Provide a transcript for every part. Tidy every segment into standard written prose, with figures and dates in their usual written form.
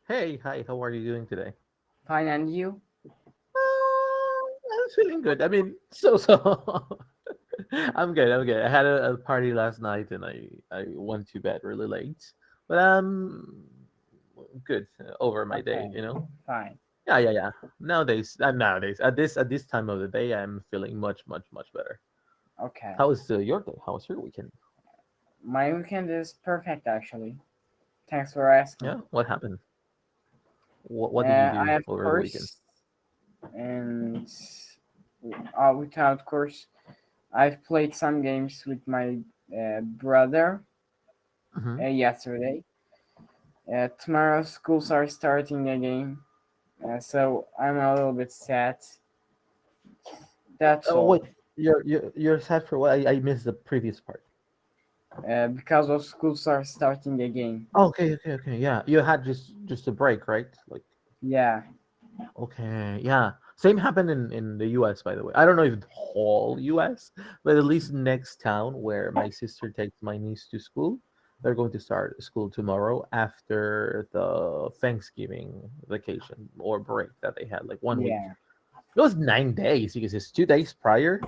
Hey, hi, how are you doing today? Fine, and you? I'm feeling good. I mean, so. I'm good. I had a party last night and I went to bed really late. But I'm good over my day, Okay, you know? fine. Yeah. Nowadays, at this time of the day, I'm feeling much better. Okay. How was your day? How was your weekend? My weekend is perfect, actually. Thanks for asking. Yeah, what happened? What did you I do have over the weekend? course, and without course, I've played some games with my brother Hmm. yesterday. Tomorrow, schools are starting again, so I'm a little bit sad. That's Oh wait, all. you're sad for what? I missed the previous part. Because of schools are starting again. Okay. Yeah, you had just a break, right? Like, Yeah, okay, yeah. Same happened in the U.S. by the way. I don't know if the whole U.S., but at least next town where my sister takes my niece to school, they're going to start school tomorrow after the Thanksgiving vacation or break that they had, like 1 week. yeah, It was 9 days because it's 2 days prior,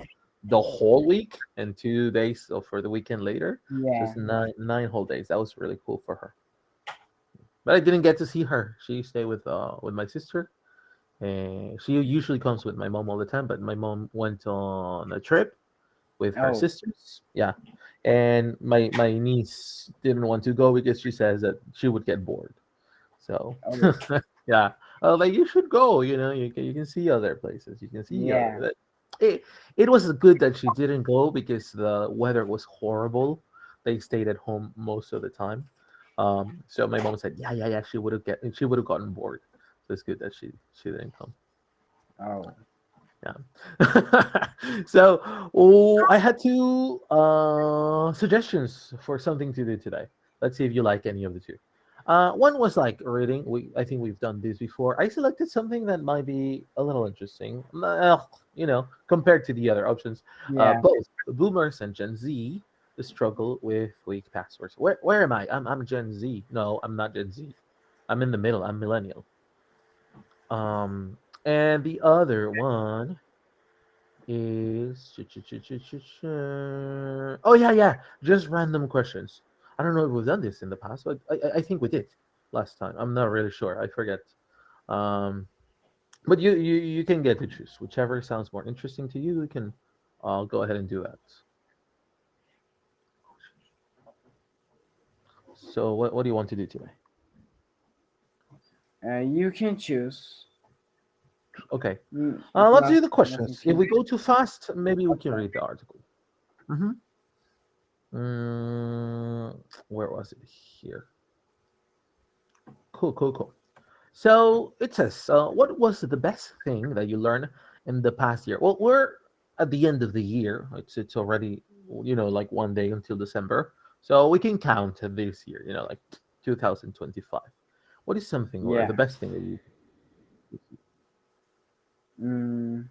the whole week, and 2 days for the weekend later. So yeah. it's nine whole days. That was really cool for her. But I didn't get to see her. She stayed with my sister, and she usually comes with my mom all the time. But my mom went on a trip with her Oh, sisters. Yeah, and my niece didn't want to go because she says that she would get bored. So oh, yeah, like you should go. You can see other places. You can see yeah. it. It was good that she didn't go because the weather was horrible. They stayed at home most of the time. So my mom said, yeah. She would have gotten bored. So it's good that she didn't come. Oh, Yeah. So I had two suggestions for something to do today. Let's see if you like any of the two. One was like reading. I think we've done this before. I selected something that might be a little interesting, compared to the other options. yeah. Both boomers and Gen Z struggle with weak passwords. Where am I? I'm Gen Z. No, I'm not Gen Z. I'm in the middle. I'm millennial. Um, and the other one is oh yeah, just random questions. I don't know if we've done this in the past, but I think we did last time. I'm not really sure. I forget. Um, but you can get to choose whichever sounds more interesting to you. You can go ahead and do that. So what do you want to do today? You can choose. Okay, let's do Not the nothing questions. If to. we go too fast, maybe we can Okay. read the article. Hmm. Where was it? Here. Cool. So it says, what was the best thing that you learned in the past year? Well, we're at the end of the year. It's already, like 1 day until December. So we can count this year, like 2025. What is something or the Yeah. best thing that you? Mm,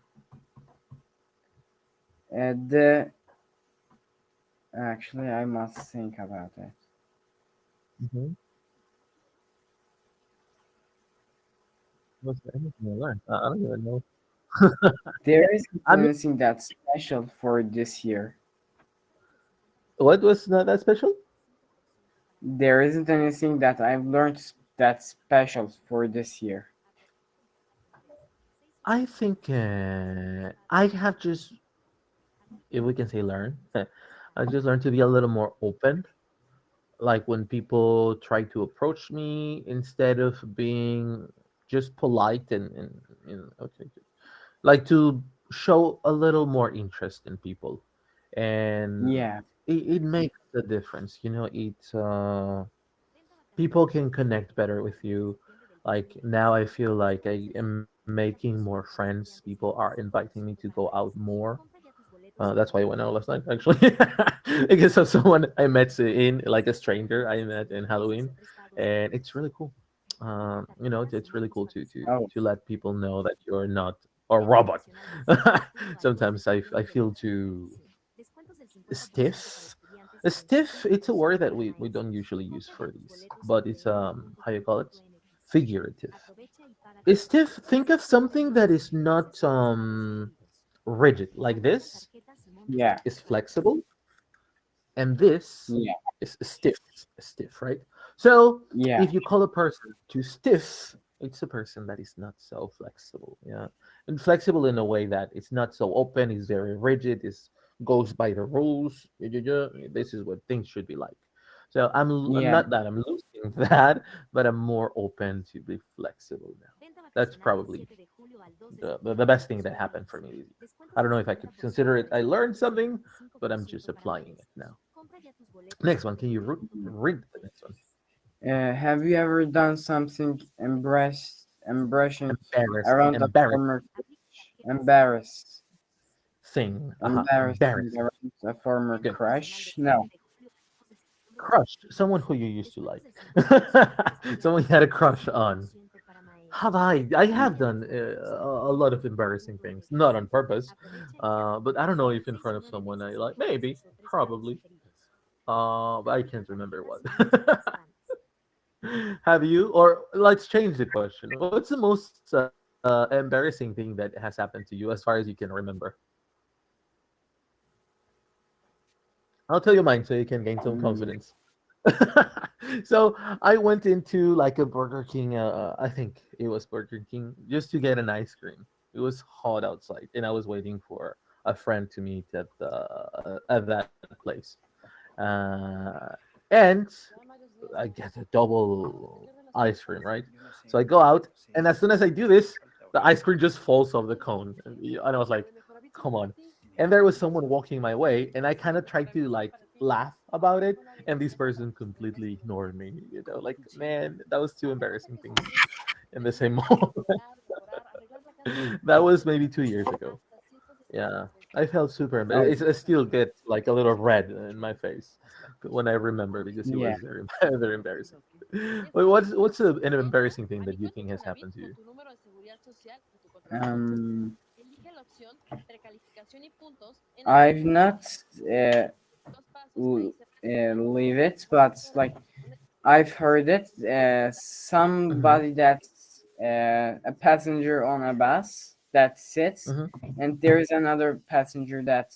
the Actually, I must think about it. Mhm. What's anything you learned? I don't even know. There isn't I mean, anything that's special for this year. what was not that special? There isn't anything that I've learned that's special for this year. I think I have just, if we can say learn, I just learned to be a little more open, like when people try to approach me instead of being just polite and okay, like to show a little more interest in people, and Yeah. it makes a difference, people can connect better with you. Like now I feel like I am making more friends. People are inviting me to go out more. That's why I went out last night, actually, because of someone I met in, like a stranger I met in Halloween, and it's really cool. It's really cool Oh, to let people know that you're not a robot. Sometimes I feel too stiff. Stiff, it's a word that we don't usually use for these, but it's how you call it? figurative. Stiff, think of something that is not rigid, like this Yeah. is flexible, and this Yeah. is stiff, right? So Yeah. if you call a person too stiff, it's a person that is not so flexible, yeah, and flexible in a way that it's not so open, it's very rigid, is goes by the rules. This is what things should be like. So I'm Yeah. not that I'm losing that, but I'm more open to be flexible now. That's probably the best thing that happened for me this year. I don't know if I could consider it I learned something, but I'm just applying it now. Next one, can you read the next one? Have you ever done something embarrassing Embarrassing, around a former embarrass embarrassing embarrassing. around a former Good. crush? No. Crush, someone who you used to like. Someone you had a crush on. Have I have done a lot of embarrassing things, not on purpose, but I don't know if in front of someone I like, maybe, probably, but I can't remember what. Have you? Or let's change the question. What's the most embarrassing thing that has happened to you as far as you can remember? I'll tell you mine so you can gain some Mm, confidence. So I went into like a Burger King. I think it was Burger King, just to get an ice cream. It was hot outside, and I was waiting for a friend to meet at that place. Uh, and I get a double ice cream, right? So I go out, and as soon as I do this, the ice cream just falls off the cone, and I was like, "Come on!" And there was someone walking my way, and I kind of tried to like laugh about it, and this person completely ignored me. Like, man, that was two embarrassing things in the same moment. That was maybe 2 years ago. Yeah, I felt super oh, embarrassed. I still get like a little red in my face when I remember because it yeah. was very very embarrassing. Wait, what's an embarrassing thing that you think has happened to you? Um, I've not uh, leave it, but like I've heard it. Mm-hmm. Somebody that's a passenger on a bus that sits, Mm-hmm. and there is another passenger that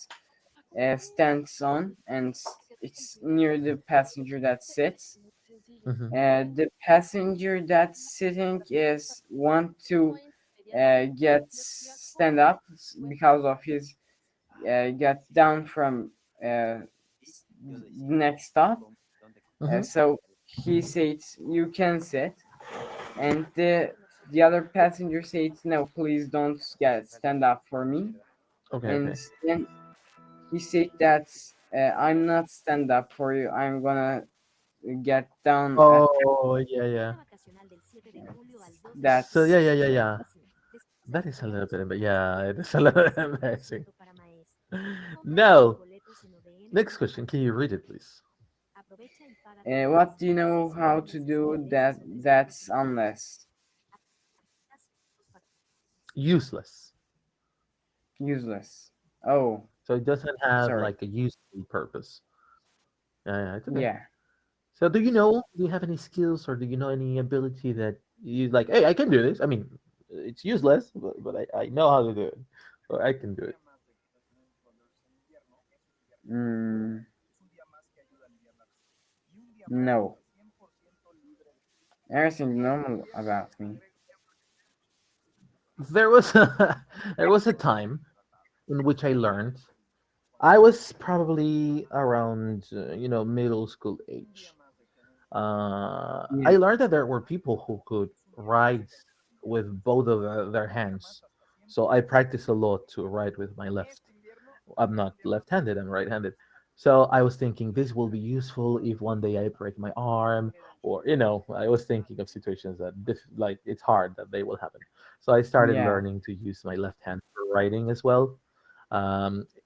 stands on, and it's near the passenger that sits. Mm-hmm. The passenger that's sitting is want to get stand up because of his get down from next stop. Mm-hmm. So he says you can sit, and the other passenger says no, please don't get stand up for me. Okay. And Okay. then he said that I'm not stand up for you. I'm gonna get down at Oh yeah, yeah. So that's yeah. That is a little bit, but yeah, it is a little embarrassing. No. Next question. Can you read it, please? what do you know how to do that's unless Useless. useless. Oh, So it doesn't have sorry. like a useful purpose. Yeah, it's okay. Yeah. So do you have any skills or do you know any ability that you like, hey, I can do this? I mean, it's useless, but I know how to do it. So I can do it. Mm, no. Everything normal about me. There was a, there was a time in which I learned. I was probably around, middle school age. I Yeah. learned that there were people who could write with both of their hands. So I practiced a lot to write with my left. I'm not left-handed, I'm right-handed. So I was thinking this will be useful if one day I break my arm, or I was thinking of situations that like it's hard that they will happen. So I started Yeah. learning to use my left hand for writing as well.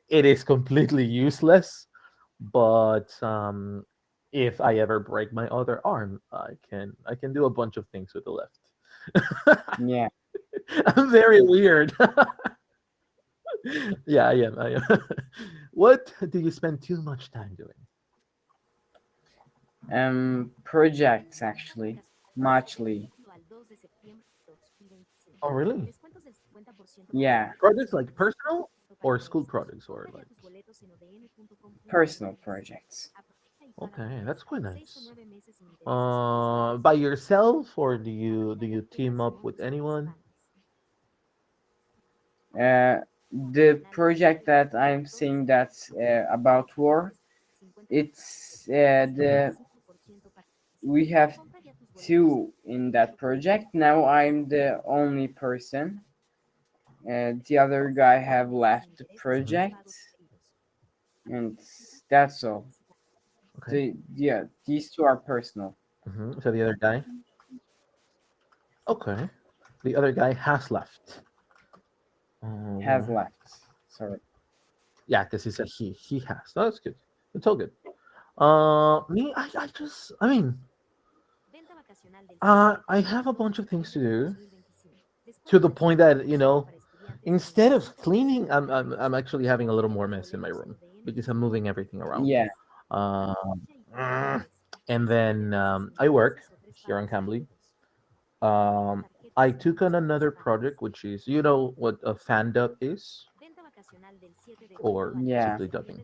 It is completely useless, but if I ever break my other arm, I can do a bunch of things with the left. Yeah. I'm very weird. Yeah, I am. I am. What do you spend too much time doing? Projects actually. Muchly. Oh, really? Yeah, Projects like personal or school projects or like. personal projects. Okay, that's quite nice. By yourself or do you team up with anyone? The project that I'm saying that's about war, it's the we have two in that project. Now I'm the only person. The other guy have left the Mhm. project, and that's all. Okay. Yeah, these two are personal. So the other guy. Okay. The other guy has left. Has Uh, left. Sorry. yeah, because he said he has. No, that's good. It's all good. Me, I mean, I have a bunch of things to do to the point that instead of cleaning, I'm actually having a little more mess in my room because I'm moving everything around. Yeah. Um, mm, and then I work here on Cambly. Um, I took on another project, which is what a fan dub is, or Yeah. simply dubbing.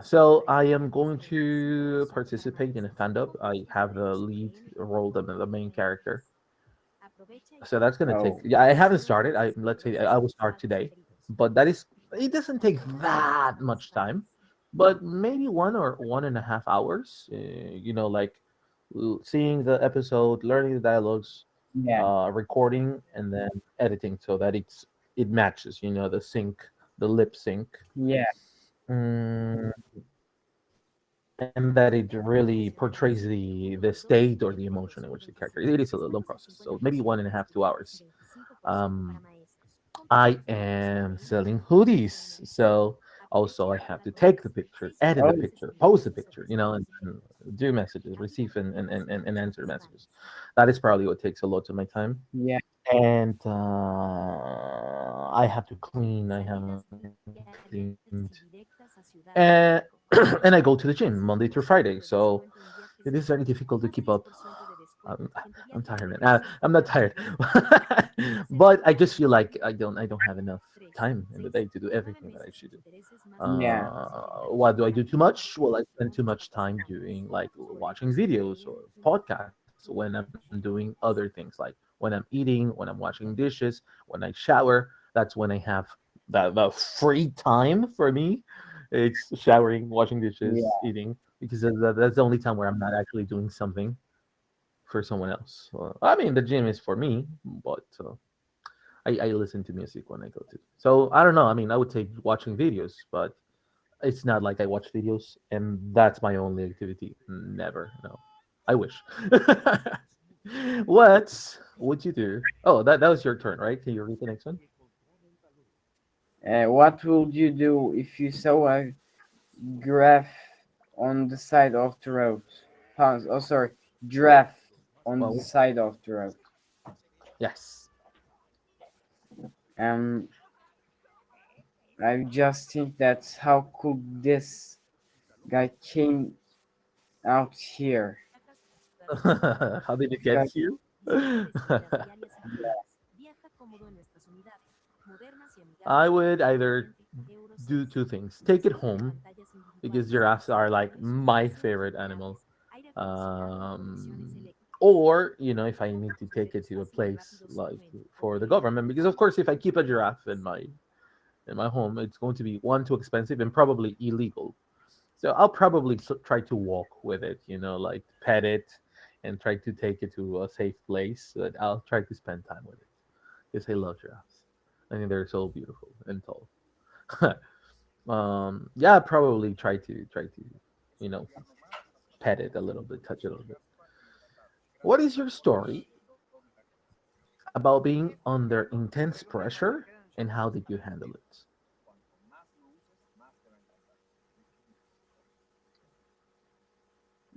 So I am going to participate in a fan dub. I have the lead role, the main character. So that's gonna take. Oh. Yeah, I haven't started. Let's say I will start today, but it doesn't take that much time, but maybe 1 or 1.5 hours. Like seeing the episode, learning the dialogues, Yeah. recording, and then editing so that it matches. The sync, the lip sync. Yeah. Mm, and that it really portrays the state or the emotion in which the character. It is a long process, so maybe 1.5 2 hours. Um, I am selling hoodies, so also I have to take the picture, edit the Oh. picture, post the picture, and do messages, receive and answer messages. That is probably what takes a lot of my time, Yeah. and I have to clean. I haven't cleaned, and and I go to the gym Monday through Friday, so it is very difficult to keep up. I'm, I'm tired, man. I'm not tired, but I just feel like I don't have enough time in the day to do everything that I should do. Yeah. What do I do too much? Well, I spend too much time doing like watching videos or podcasts when I'm doing other things, like when I'm eating, when I'm washing dishes, when I shower. That's when I have the free time for me. It's showering, washing dishes, Yeah. eating, because that's the only time where I'm not actually doing something for someone else. I mean, the gym is for me, but I listen to music when I go to. So I don't know. I mean, I would say watching videos, but it's not like I watch videos and that's my only activity. Never. No. I wish. What would you do? Oh, that was your turn, right? Can you read the next one? What would you do if you saw a graph on the side of the road? Oh, sorry, giraffe on the Well, side of the road. yes. Um, I just think that how could this guy came out here? How did it get Because here? I would either do two things: take it home because giraffes are like my favorite animal, um, or if I need to take it to a place like for the government, because of course if I keep a giraffe in my home, it's going to be one, too expensive, and probably illegal. So I'll probably try to walk with it, like pet it and try to take it to a safe place. But I'll try to spend time with it because I love giraffes. I think they're so beautiful and tall. Yeah, probably try to you know pet it a little bit, touch it a little bit. What is your story about being under intense pressure, and how did you handle it?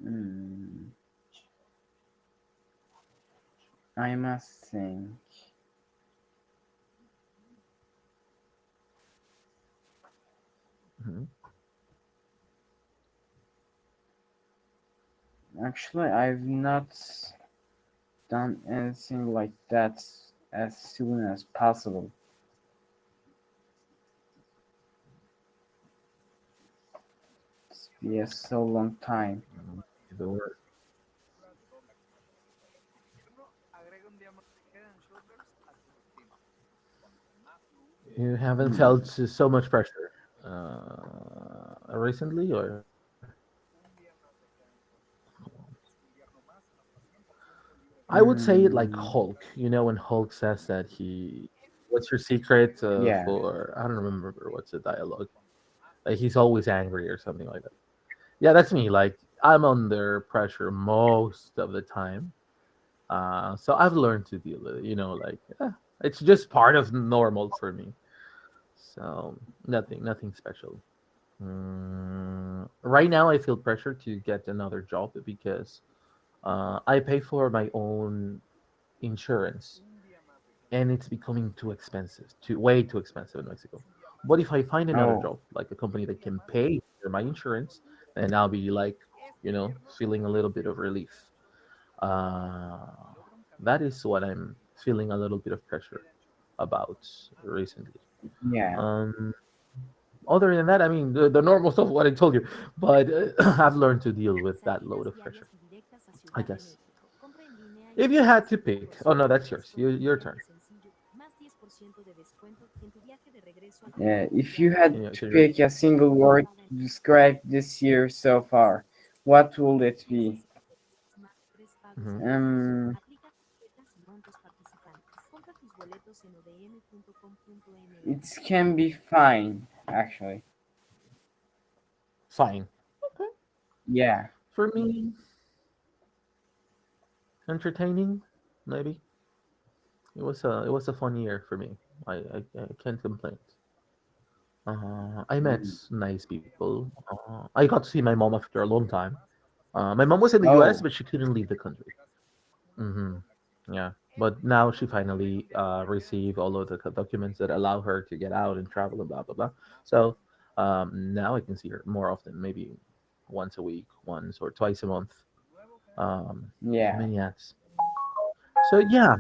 mm, I must think. Mhm. Actually, I've not done anything like that as soon as possible. It's been a so long time. The word. You haven't felt so much pressure recently, or I would say it like Mm, Hulk. You know, when Hulk says that what's your secret yeah. for? I don't remember what's the dialogue. Like he's always angry or something like that. Yeah, that's me. Like I'm under pressure most of the time. So I've learned to deal with it. You know, like it's just part of normal for me. So nothing special. Right now, I feel pressure to get another job because I pay for my own insurance, and it's becoming too expensive, too way too expensive in Mexico. But if I find another Oh, job, like a company that can pay for my insurance, then I'll be like, feeling a little bit of relief. Uh, that is what I'm feeling a little bit of pressure about recently. yeah. Um, Other than that, I mean, the normal stuff, what I told you, but I've learned to deal with that load of pressure, I guess. If you had to pick, oh no, that's yours. Your turn. Yeah. If you had to Can you read? pick a single word to describe this year so far, what would it be? Hmm. Um, it can be fine, actually. Fine. Okay. Yeah. For me, entertaining, maybe. It was a fun year for me. I can't complain. I met Mm. nice people. I got to see my mom after a long time. My mom was in the U.S., Oh, but she couldn't leave the country. Hmm. Yeah, but now she finally received all of the documents that allow her to get out and travel and blah blah blah. So now I can see her more often, maybe once a week, once or twice a month. yeah. Many ads. So yeah,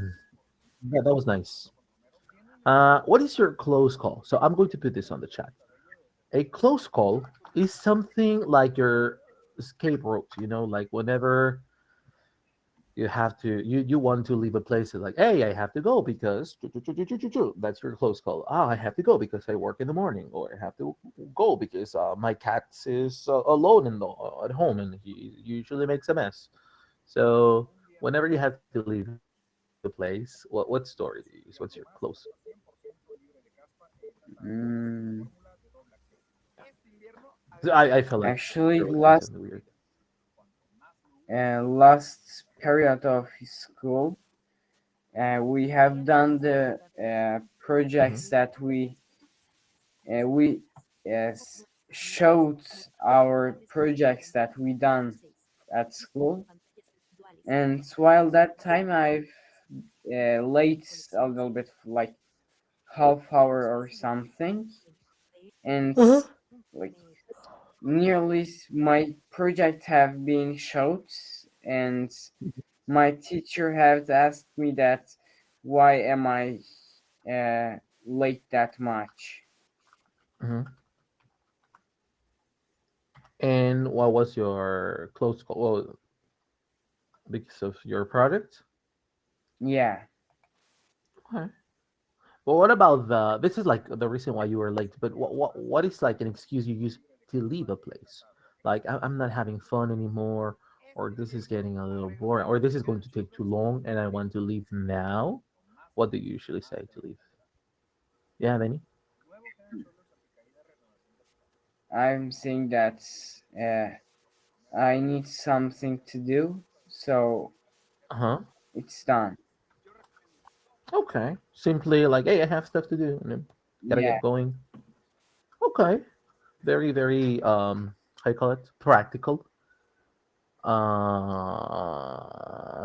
that was nice. What is your close call? So I'm going to put this on the chat. A close call is something like your escape route. Like whenever you want to leave a place, it's like, hey, I have to go because that's your close call. I have to go because I work in the morning, or I have to go because my cat is alone at home and he usually makes a mess. So whenever you have to leave a place, what story do you use? What's your close? Mm, I feel like actually, there would be something weird. last period of school, we have done the Hmm. projects that we showed our projects that we done at school, and while that time I've late a little bit, like half hour or something, and Uh-huh. like nearly my project have been showed, and my teacher has asked me that why am I late that much. Hmm. And what was your close call? Well, because of your project. Yeah. Okay. Well, what about this is like the reason why you were late, but what is like an excuse you use to leave a place? Like I'm not having fun anymore, or this is getting a little boring, or this is going to take too long, and I want to leave now. What do you usually say to leave? You have any? I'm saying that I need something to do, so Uh huh. it's done. Okay. Simply like, hey, I have stuff to do, and then gotta Yeah. get going. Okay. Very, very how you call it? Practical.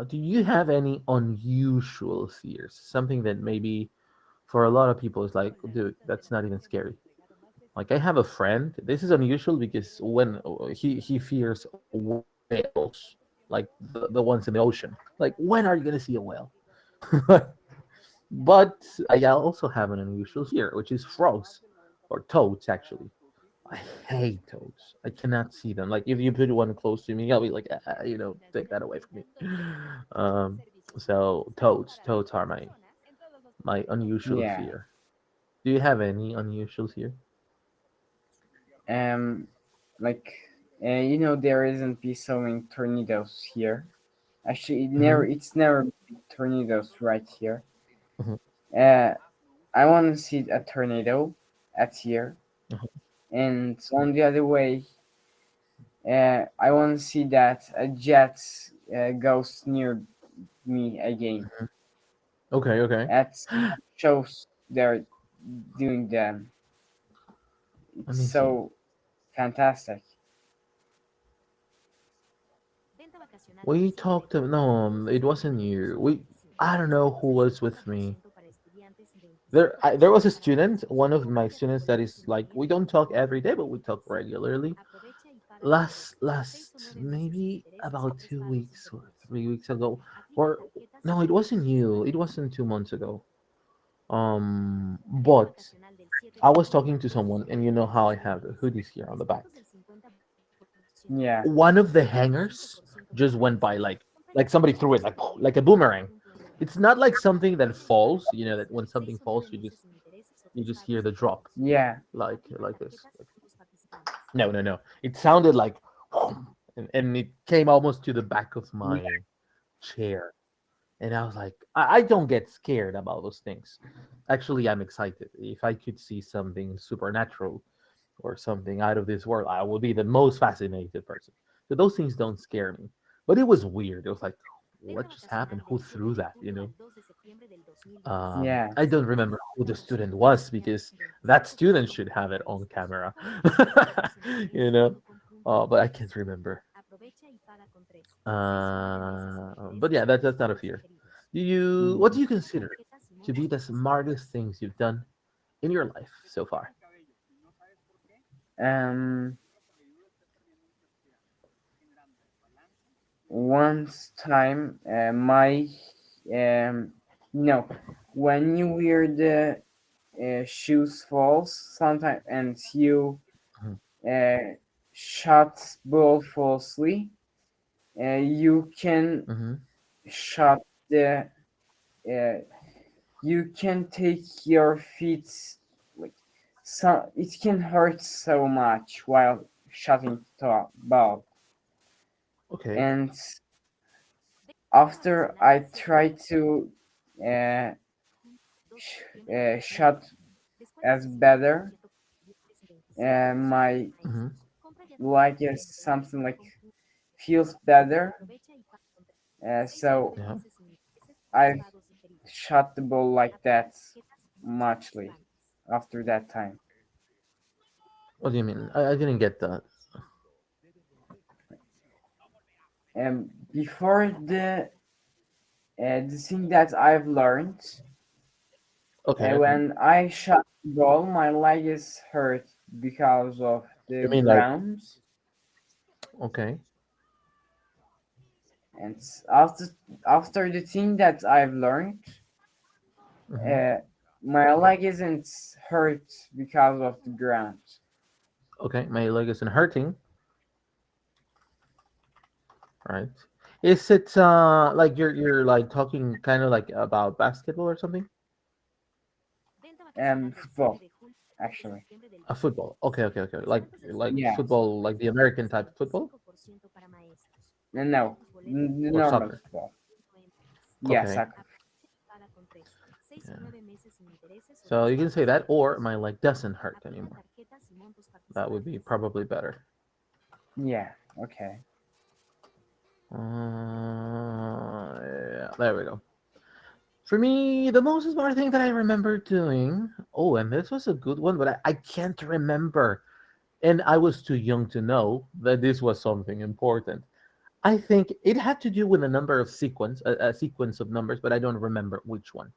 Do you have any unusual fears? Something that maybe for a lot of people is like, dude, that's not even scary. Like I have a friend. This is unusual because when he fears whales, like the ones in the ocean. Like, when are you gonna see a whale? But I also have an unusual here, which is frogs or toads. Actually, I hate toads. I cannot see them. Like, if you put one close to me, I'll be like, take that away from me. Um, so toads are my unusual Yeah. fear. Do you have any unusual fear? Um, like, there isn't be so many tornadoes here. Actually, Hmm. it's never been tornadoes right here. Hmm. Uh, I want to see a tornado at here, and on the other way, I want to see that a jet goes near me again. Okay, okay. At shows they're doing them. Let It's me see. so fantastic. We talked. No, it wasn't you. I don't know who was with me. There was a student, one of my students that is like, we don't talk every day, but we talk regularly. Last maybe about 2 weeks or 3 weeks ago, or no, it wasn't you. It wasn't 2 months ago. But I was talking to someone, and you know how I have the hoodies here on the back. Yeah, One of the hangers just went by, like somebody threw it like a boomerang. It's not like something that falls. You know that when something falls, you just hear the drop, yeah, like this. No, no, no. It sounded like, and it came almost to the back of yeah, my chair. And I was like, I don't get scared about those things. Actually, I'm excited. If I could see something supernatural or something out of this world, I would be the most fascinated person. So those things don't scare me. But it was weird. It was like, what just happened? Who threw that? yeah. I don't remember who the student was because that student should have it on camera. you know, but I can't remember. But yeah, that's not a fear. What do Mm. you consider to be the smartest things you've done in your life so far? Um, Once time, my no, when you wear the shoes falls sometimes and you Mhm. uh, shot ball falsely, you can Mhm. shot the uh, you can take your feet, like, so it can hurt so much while shooting the ball. Okay. And after I try to uh, shot as better, my Mhm. leg is something like feels better. So Yeah. I shot the ball like that muchly after that time. What do you mean? I didn't get that. And before the thing that I've learned, Okay. Okay. when I shot the ball, my leg is hurt because of the You mean like, ground. okay. And after the thing that I've learned, Hmm. uh, my leg isn't hurt because of the ground. Okay. My leg isn't hurting. Right. Is it like you're like talking kind of like about basketball or something? Football, actually. A football. Okay, okay, okay. Like Yeah. football, like the American type of football No, the or normal soccer. football. Yeah, Okay. soccer. Yeah. So you can say that, or my leg doesn't hurt anymore. That would be probably better. Yeah. Okay. Yeah, there we go. For me, the most smart thing that I remember doing. Oh, and this was a good one, but I can't remember. And I was too young to know that this was something important. I think it had to do with a number of a sequence of numbers, but I don't remember which one.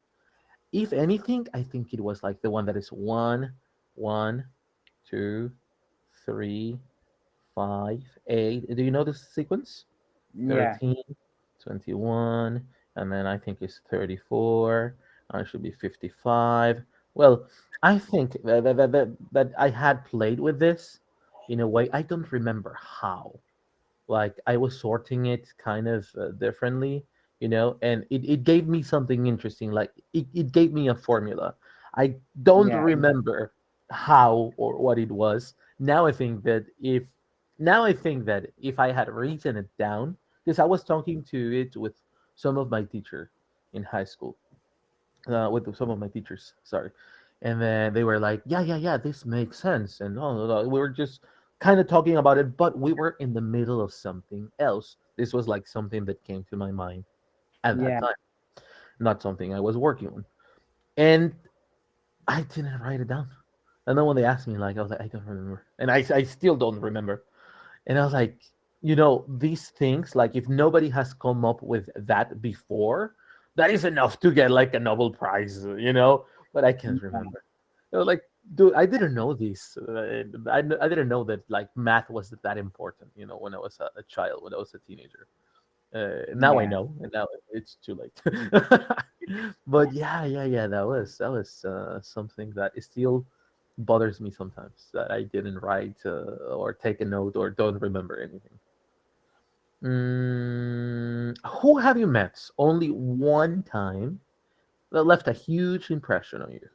If anything, I think it was like the one that is one, one, two, three, five, eight. Do you know the sequence? Yeah. 13, 21, and then I think it's 34. I should be 55. Well, I think that I had played with this in a way. I don't remember how. Like I was sorting it kind of differently, and it gave me something interesting. Like it gave me a formula. I don't Yeah. remember how or what it was. Now I think that if I had written it down, because I was talking to it with some of my teacher in high school, with some of my teachers, sorry, and then they were like, "Yeah, yeah, yeah, this makes sense," and we were just kind of talking about it, but we were in the middle of something else. This was like something that came to my mind at that Yeah. time, not something I was working on, and I didn't write it down. And then when they asked me, like, I was like, I don't remember, and I still don't remember. And I was like, these things, like, if nobody has come up with that before, that is enough to get like a Nobel Prize. But I can't remember. Like, dude, I didn't know this. I didn't know that like math was that important. When I was a child, when I was a teenager. Now I Yeah. know, and now it's too late. But yeah, yeah, yeah, that was something that is still bothers me sometimes that I didn't write or take a note or don't remember anything. Who have you met only one time that left a huge impression on you?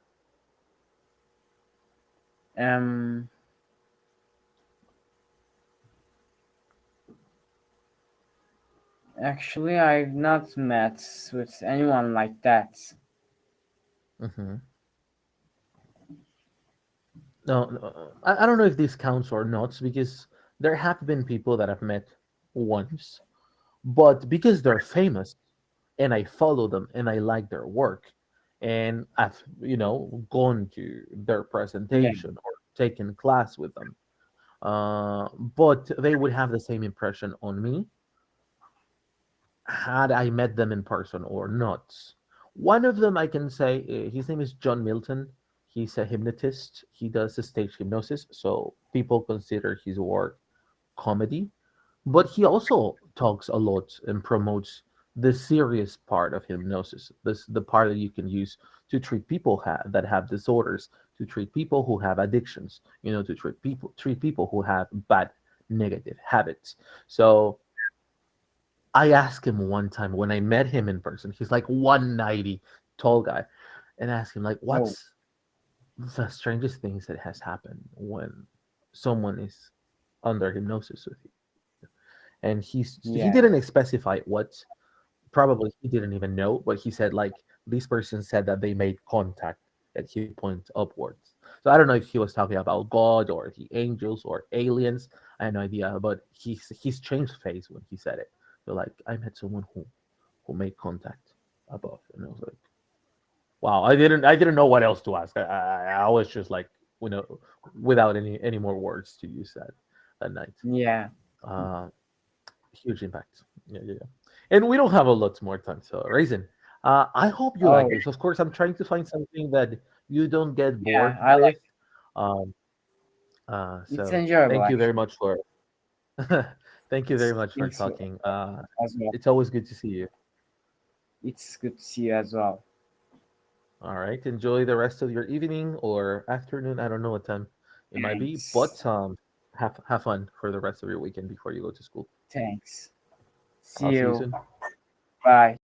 Um. Actually, I've not met with anyone like that. Hmm. No, no, I don't know if this counts or not because there have been people that I've met once, but because they're famous and I follow them and I like their work, and I've gone to their Yeah. presentation or taken class with them, but they would have the same impression on me had I met them in person or not. One of them I can say, his name is John Milton. He's a hypnotist. He does stage hypnosis, so people consider his work comedy. But he also talks a lot and promotes the serious part of hypnosis, the part that you can use to treat people that have disorders, to treat people who have addictions, to treat people who have bad negative habits. So I asked him one time when I met him in person. He's like 190, tall guy, and I asked him like, Oh. "What's the strangest things that has happened when someone is under hypnosis with you?" And he Yeah. didn't specify what. Probably he didn't even know, but he said like this person said that they made contact at his point upwards. So I don't know if he was talking about God or the angels or aliens. I had no idea, but he's changed face when he said it. So like I met someone who made contact above, and I was like, wow, I didn't know what else to ask. I was just like, without any more words to use that night. Yeah. Uh, Huge impact. Yeah, yeah, yeah. And we don't have a lot more time, so Raisin, I hope you Oh. like this. Of course, I'm trying to find something that you don't get Yeah. bored I with. like. Um, It's so enjoyable thank you very actually. much for thank you very much for It's talking. as well. It's always good to see you. It's good to see you as well. All right, enjoy the rest of your evening or afternoon. I don't know what time it might be, Thanks. but have fun for the rest of your weekend before you go to school. Thanks. See I'll see you you. soon. Bye.